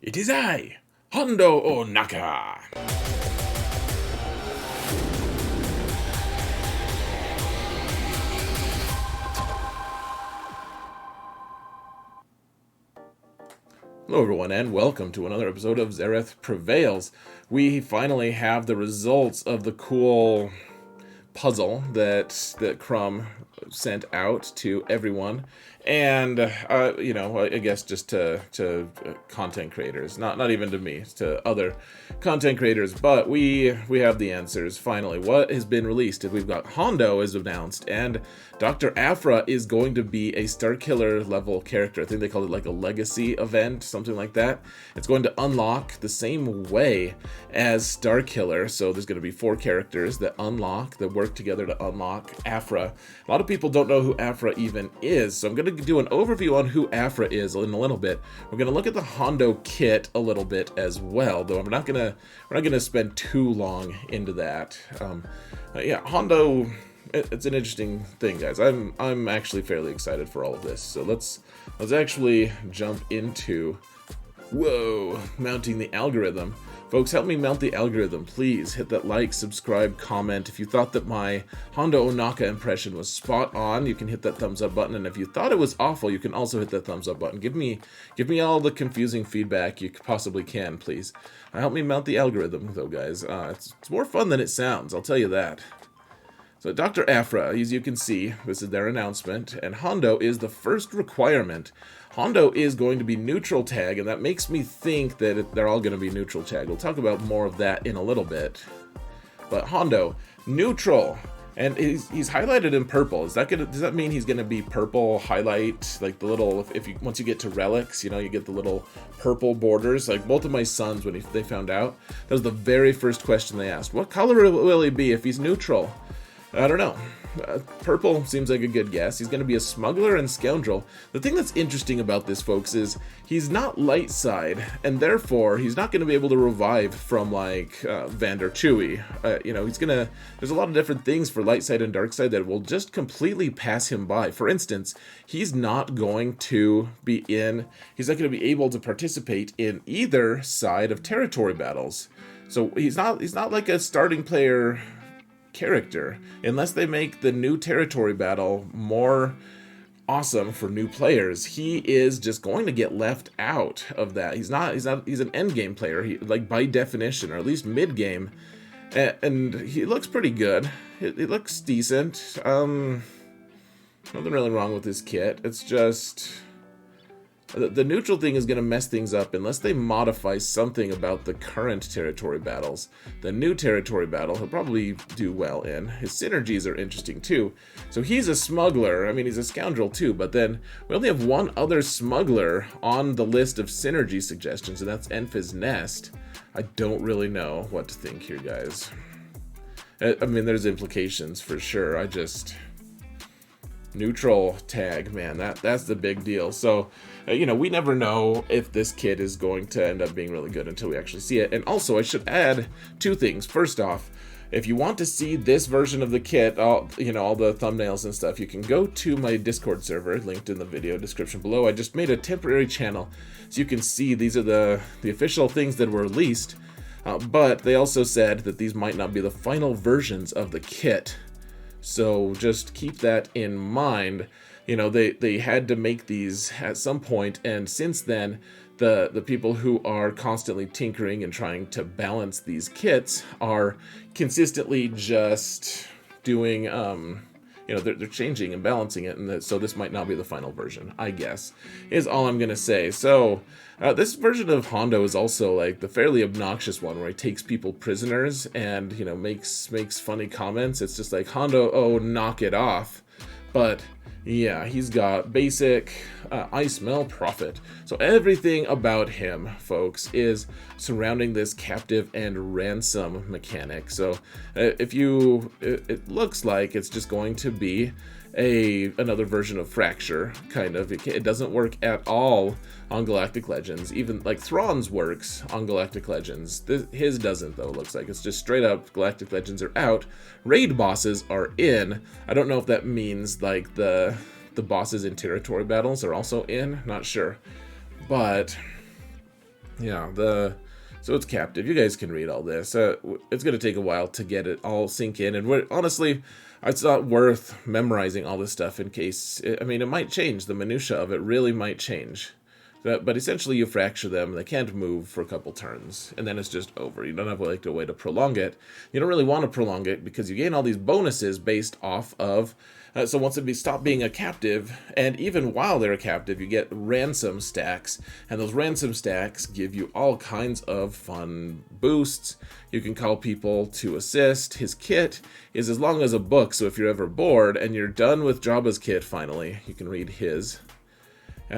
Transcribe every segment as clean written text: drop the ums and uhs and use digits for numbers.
It is I, Hondo Onaka. Hello everyone and welcome to another episode of Zareth Prevails. We finally have the results of the cool puzzle that Crumb sent out to everyone, and I guess just to content creators, not even to me, to other content creators. But we have the answers finally. What has been released? We've got Hondo is announced, and Dr. Aphra is going to be a Starkiller level character. I think they call it like a legacy event, something like that. It's going to unlock the same way as Starkiller. So there's going to be 4 characters that work together to unlock Aphra. A lot of people don't know who Aphra even is, so I'm going to do an overview on who Aphra is in a little bit. We're going to look at the Hondo kit a little bit as well, though we're not going to spend too long into that. Hondo, it's an interesting thing, guys. I'm actually fairly excited for all of this. So let's actually jump into mounting the algorithm. Folks, help me mount the algorithm, please. Hit that like, subscribe, comment. If you thought that my Hondo Onaka impression was spot on, you can hit that thumbs up button. And if you thought it was awful, you can also hit that thumbs up button. Give me all the confusing feedback you possibly can, please. Help me mount the algorithm, though, guys. It's more fun than it sounds, I'll tell you that. So Dr. Aphra, as you can see, this is their announcement, and Hondo is the first requirement. Hondo is going to be neutral tag, and that makes me think that they're all going to be neutral tag. We'll talk about more of that in a little bit. But Hondo, neutral, and he's highlighted in purple. Does that mean he's going to be purple highlight, like the little, once you get to relics, you get the little purple borders? Like both of my sons, when they found out, that was the very first question they asked. What color will he be if he's neutral? I don't know. Purple seems like a good guess. He's going to be a smuggler and scoundrel. The thing that's interesting about this, folks, is he's not light side, and therefore he's not going to be able to revive from like Vander Chewy. There's a lot of different things for light side and dark side that will just completely pass him by. For instance, he's not going to be able to participate in either side of territory battles. So he's not like a starting player character unless they make the new territory battle more awesome for new players. He is just going to get left out of that. He's an end game player, like by definition, or at least mid game, and he looks pretty good. It looks decent. Nothing really wrong with his kit. It's just the neutral thing is going to mess things up unless they modify something about the current territory battles. The new territory battle he'll probably do well in. His synergies are interesting too. So he's a smuggler. I mean, he's a scoundrel too, but then we only have one other smuggler on the list of synergy suggestions, and that's Enfys Nest. I don't really know what to think here, guys. I mean, there's implications for sure. Neutral tag, man, that's the big deal. So we never know if this kit is going to end up being really good until we actually see it. And also, I should add 2 things. First off, if you want to see this version of the kit, all the thumbnails and stuff, you can go to my Discord server, linked in the video description below. I just made a temporary channel so you can see these are the official things that were released, but they also said that these might not be the final versions of the kit. So just keep that in mind. They had to make these at some point, and since then, the people who are constantly tinkering and trying to balance these kits are consistently just doing, they're changing and balancing it, and so this might not be the final version, I guess, is all I'm gonna say. So this version of Hondo is also like the fairly obnoxious one where he takes people prisoners and makes funny comments. It's just like, Hondo, oh, knock it off. But yeah, he's got basic I smell profit. So everything about him, folks, is surrounding this captive and ransom mechanic. So it looks like it's just going to be another version of Fracture, kind of. It doesn't work at all on Galactic Legends. Even like Thrawn's works on Galactic Legends. His doesn't, though. It looks like it's just straight up Galactic Legends are out, raid bosses are in. I don't know if that means like the bosses in territory battles are also in, not sure. But Yeah, so it's captive. You guys can read all this. It's going to take a while to get it all sink in, and honestly, it's not worth memorizing all this stuff in case. I mean, it might change. The minutia of it really might change. But essentially, you fracture them. They can't move for a couple turns, and then it's just over. You don't have like a way to prolong it. You don't really want to prolong it because you gain all these bonuses based off of. So once it stop being a captive, and even while they're a captive, you get ransom stacks, and those ransom stacks give you all kinds of fun boosts. You can call people to assist. His kit is as long as a book, so if you're ever bored and you're done with Jabba's kit finally, you can read his.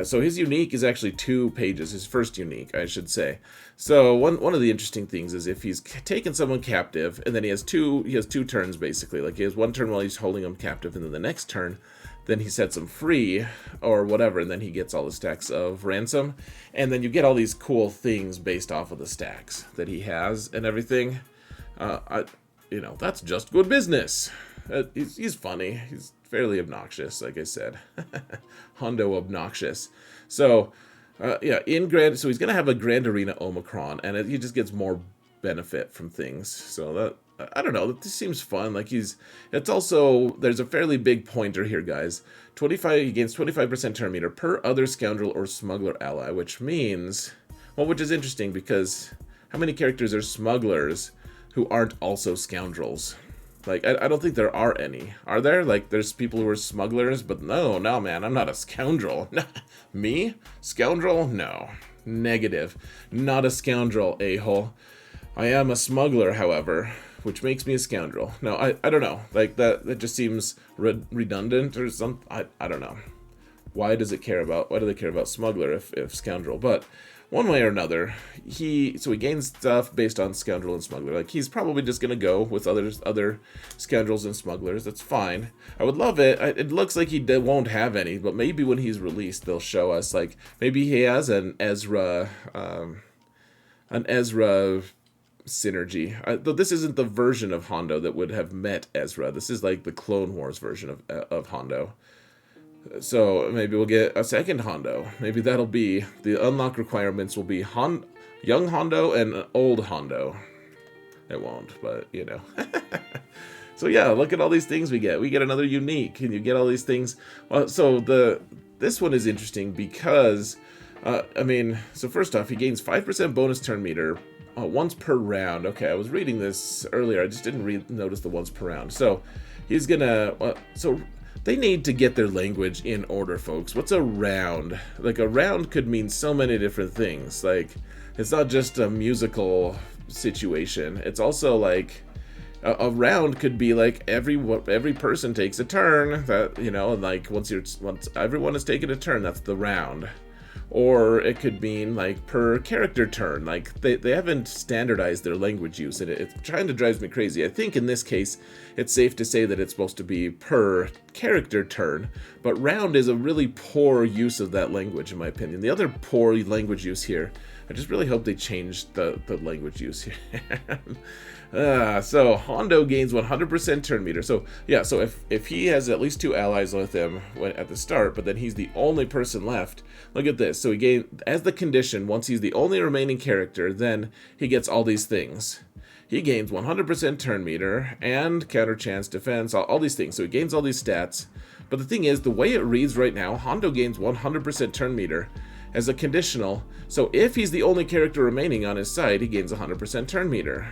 So his unique is actually 2 pages, his first unique, I should say. So one of the interesting things is if he's taken someone captive, and then he has two turns basically. Like he has one turn while he's holding them captive, and then the next turn, then he sets them free or whatever, and then he gets all the stacks of ransom, and then you get all these cool things based off of the stacks that he has and everything. That's just good business. He's funny. He's fairly obnoxious, like I said. Hondo obnoxious. So, so he's going to have a Grand Arena Omicron, and he just gets more benefit from things. So I don't know, this seems fun. Like it's also, there's a fairly big pointer here, guys. He gains 25% turn meter per other scoundrel or smuggler ally, which is interesting because how many characters are smugglers who aren't also scoundrels? Like, I don't think there are any. Are there? Like, there's people who are smugglers, but no, man, I'm not a scoundrel. Me? Scoundrel? No. Negative. Not a scoundrel, a-hole. I am a smuggler, however, which makes me a scoundrel. No, I don't know. Like, that just seems redundant or something. I don't know. Why do they care about smuggler if scoundrel? But one way or another, he gains stuff based on scoundrel and smuggler. Like, he's probably just gonna go with other scoundrels and smugglers. That's fine. I would love it. It looks like he won't have any, but maybe when he's released, they'll show us. Like, maybe he has an Ezra synergy. Though this isn't the version of Hondo that would have met Ezra. This is like the Clone Wars version of Hondo. So maybe we'll get a second Hondo. Maybe that'll be the unlock requirements will be young Hondo and old Hondo. It won't, but So yeah, look at all these things we get. We get another unique, and you get all these things. So this one is interesting because, so first off, he gains 5% bonus turn meter once per round. Okay, I was reading this earlier. I just didn't notice the once per round. So he's gonna. They need to get their language in order, folks. What's a round? Like, a round could mean so many different things. Like, it's not just a musical situation. It's also like a round could be like every person takes a turn. That like once everyone has taken a turn, that's the round. Or it could mean like per character turn. Like they haven't standardized their language use, and it kind of drives me crazy. I think in this case, it's safe to say that it's supposed to be per character turn, but round is a really poor use of that language, in my opinion. The other poor language use here, I just really hope they change the language use here. So Hondo gains 100% turn meter. So yeah, so if he has at least 2 allies with him at the start, but then he's the only person left, look at this. So he gains, as the condition, once he's the only remaining character, then he gets all these things. He gains 100% turn meter and counter chance, defense, all these things. So he gains all these stats. But the thing is, the way it reads right now, Hondo gains 100% turn meter as a conditional. So if he's the only character remaining on his side, he gains 100% turn meter.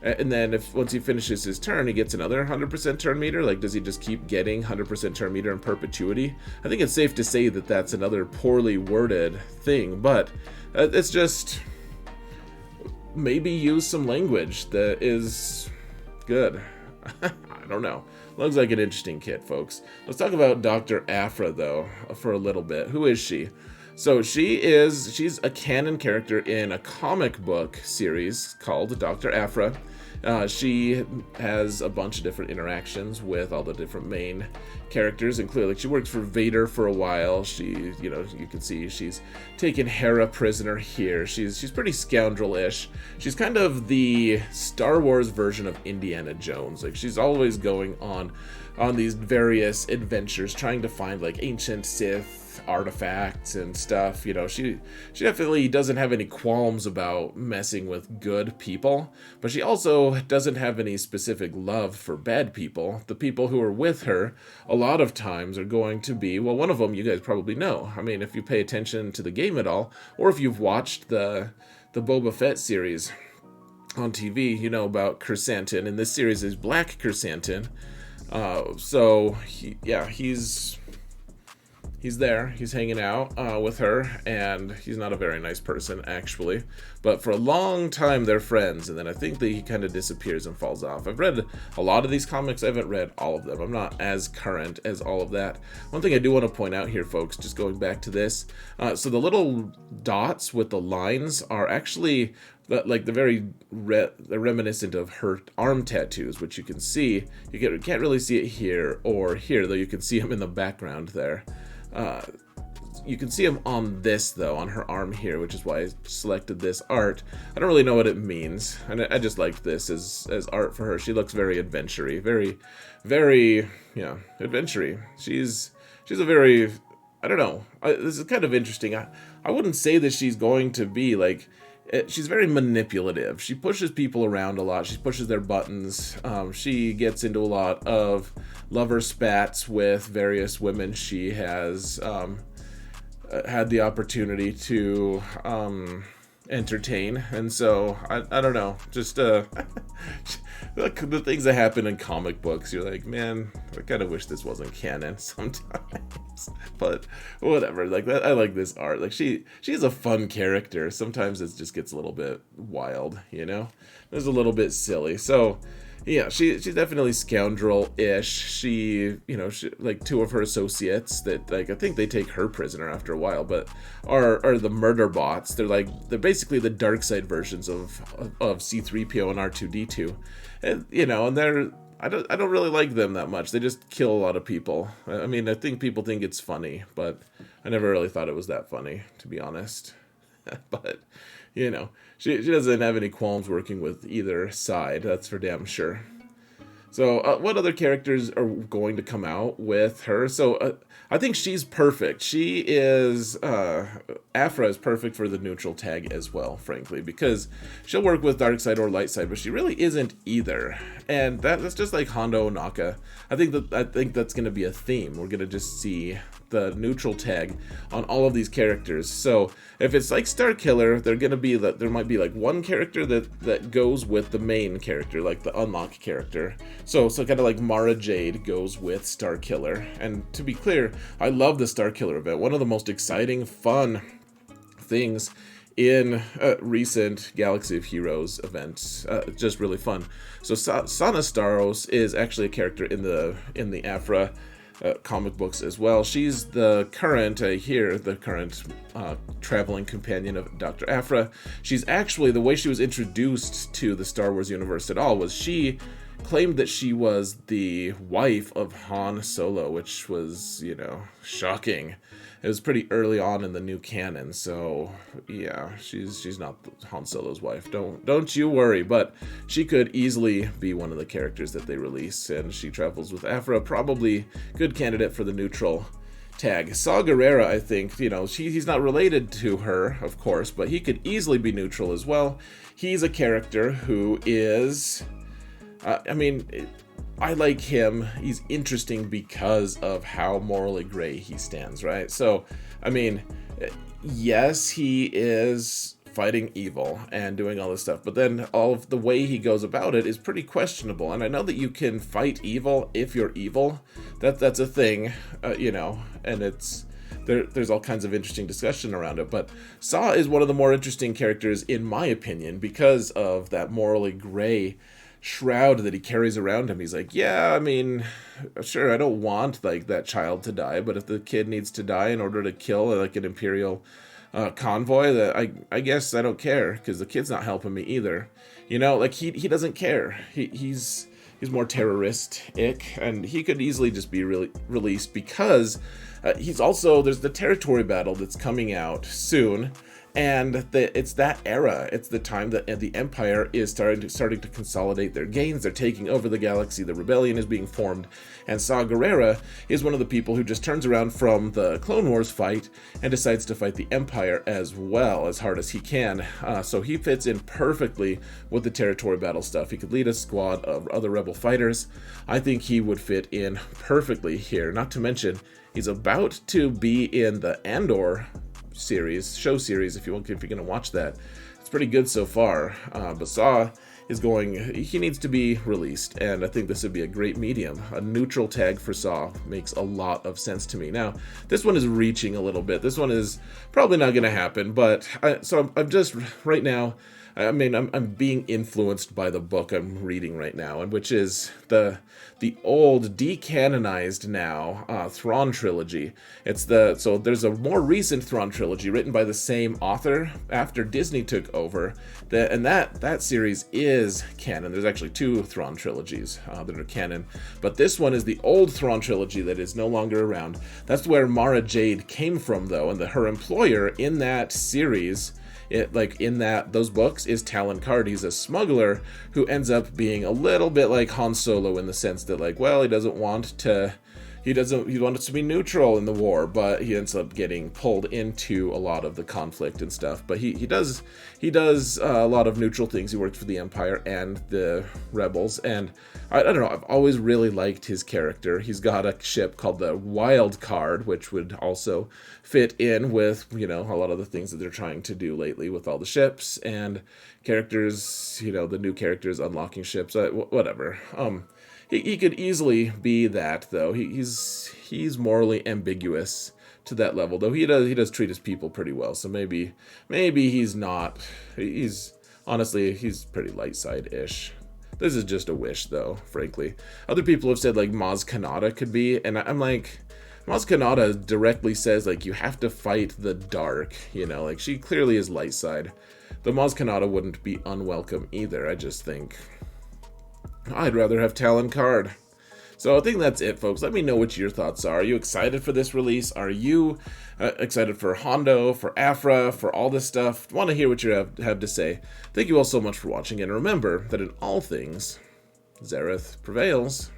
And then once he finishes his turn, he gets another 100% turn meter. Like, does he just keep getting 100% turn meter in perpetuity? I think it's safe to say that that's another poorly worded thing, but it's just maybe use some language that is good. I don't know. Looks like an interesting kit, folks. Let's talk about Dr. Aphra, though, for a little bit. Who is she? So she's a canon character in a comic book series called Dr. Aphra. She has a bunch of different interactions with all the different main characters, including, like, she works for Vader for a while. She, you can see she's taken Hera prisoner here. She's pretty scoundrel-ish. She's kind of the Star Wars version of Indiana Jones. Like, she's always going on these various adventures, trying to find, like, ancient Sith artifacts and stuff. You know, she definitely doesn't have any qualms about messing with good people, but she also doesn't have any specific love for bad people. The people who are with her a lot of times are going to be, well, one of them you guys probably know. I mean, if you pay attention to the game at all, or if you've watched the Boba Fett series on TV, you know about Chrysanthemum, and this series is Black Chrysanthemum. So he's there, he's hanging out with her, and he's not a very nice person, actually, but for a long time they're friends, and then I think that he kind of disappears and falls off. I've read a lot of these comics. I haven't read all of them. I'm not as current as all of that. One thing I do want to point out here, folks, just going back to this, so the little dots with the lines are actually like they're reminiscent of her arm tattoos, which you can see. You can't really see it here or here, though you can see them in the background there. You can see them on this, though, on her arm here, which is why I selected this art. I don't really know what it means, and I just liked this as art for her. She looks very adventure-y, very, adventure-y. She's a very, I don't know, this is kind of interesting. I wouldn't say that she's going to be, like, she's very manipulative. She pushes people around a lot. She pushes their buttons. She gets into a lot of lover spats with various women she has had the opportunity to entertain. And so, I don't know, just the things that happen in comic books, you're like, man, I kind of wish this wasn't canon sometimes. But whatever, like that, I like this art. Like she's a fun character. Sometimes it just gets a little bit wild, you know? It's a little bit silly. So yeah, she's definitely scoundrel-ish. She like two of her associates that, like, I think they take her prisoner after a while, but are the murder bots. They're basically the dark side versions of C-3PO and R2-D2. And and I don't really like them that much. They just kill a lot of people. I mean, I think people think it's funny, but I never really thought it was that funny, to be honest. But she doesn't have any qualms working with either side, that's for damn sure. So what other characters are going to come out with her? So I think she's perfect. She is, Aphra is perfect for the neutral tag as well, frankly, because she'll work with dark side or light side, but she really isn't either. And that's just like Hondo Naka. I think that's going to be a theme. We're going to just see the neutral tag on all of these characters. So if it's like Star Killer, there might be like one character that goes with the main character, like the unlock character. So kind of like Mara Jade goes with Star Killer. And to be clear, I love the Star Killer event. One of the most exciting, fun things in recent Galaxy of Heroes events. Just really fun. So Sana Staros is actually a character in the Aphra comic books as well. She's the current traveling companion of Dr. Aphra. She's actually, the way she was introduced to the Star Wars universe at all was she claimed that she was the wife of Han Solo, which was, shocking. It was pretty early on in the new canon, so yeah, she's not Han Solo's wife. Don't you worry, but she could easily be one of the characters that they release, and she travels with Aphra, probably good candidate for the neutral tag. Saw Gerrera, I think, he's not related to her, of course, but he could easily be neutral as well. He's a character who is, I like him. He's interesting because of how morally gray he stands, right? So, yes, he is fighting evil and doing all this stuff, but then all of the way he goes about it is pretty questionable. And I know that you can fight evil if you're evil. That's a thing, and there's all kinds of interesting discussion around it. But Saw is one of the more interesting characters, in my opinion, because of that morally gray shroud that he carries around him. He's like, yeah, sure, I don't want like that child to die, but if the kid needs to die in order to kill like an Imperial convoy, that I guess I don't care, because the kid's not helping me either. Like he doesn't care. He's more terroristic, and he could easily just be released because he's also, there's the territory battle that's coming out soon. And it's that era. It's the time that the Empire is starting to consolidate their gains. They're taking over the galaxy. The rebellion is being formed. And Saw Gerrera is one of the people who just turns around from the Clone Wars fight and decides to fight the Empire as well, as hard as he can. So he fits in perfectly with the territory battle stuff. He could lead a squad of other rebel fighters. I think he would fit in perfectly here. Not to mention, he's about to be in the Andor show series, if you're going to watch that. It's pretty good so far. But Saw he needs to be released, and I think this would be a great medium. A neutral tag for Saw makes a lot of sense to me. Now, this one is reaching a little bit. This one is probably not going to happen, but I'm just right now. I mean, I'm being influenced by the book I'm reading right now, and which is the old decanonized now Thrawn trilogy. So there's a more recent Thrawn trilogy written by the same author after Disney took over. That series is canon. There's actually 2 Thrawn trilogies that are canon, but this one is the old Thrawn trilogy that is no longer around. That's where Mara Jade came from, though, and her employer in that series, those books, is Talon Karrde. He's a smuggler who ends up being a little bit like Han Solo in the sense that, he wants to be neutral in the war, but he ends up getting pulled into a lot of the conflict and stuff. But he does a lot of neutral things. He works for the Empire and the Rebels, and I don't know, I've always really liked his character. He's got a ship called the Wild Card, which would also fit in with, a lot of the things that they're trying to do lately with all the ships and characters, the new characters unlocking ships, whatever. He could easily be that, though. He's morally ambiguous to that level, though he does treat his people pretty well. So maybe he's not. He's pretty light side-ish. This is just a wish, though, frankly. Other people have said, Maz Kanata could be, and I'm like, Maz Kanata directly says, you have to fight the dark, she clearly is light side. Though Maz Kanata wouldn't be unwelcome either. I just think I'd rather have Talon Karrde. So I think that's it, folks. Let me know what your thoughts are. Are you excited for this release? Are you excited for Hondo, for Aphra, for all this stuff? Want to hear what you have to say. Thank you all so much for watching, and remember that in all things, Xaereth prevails.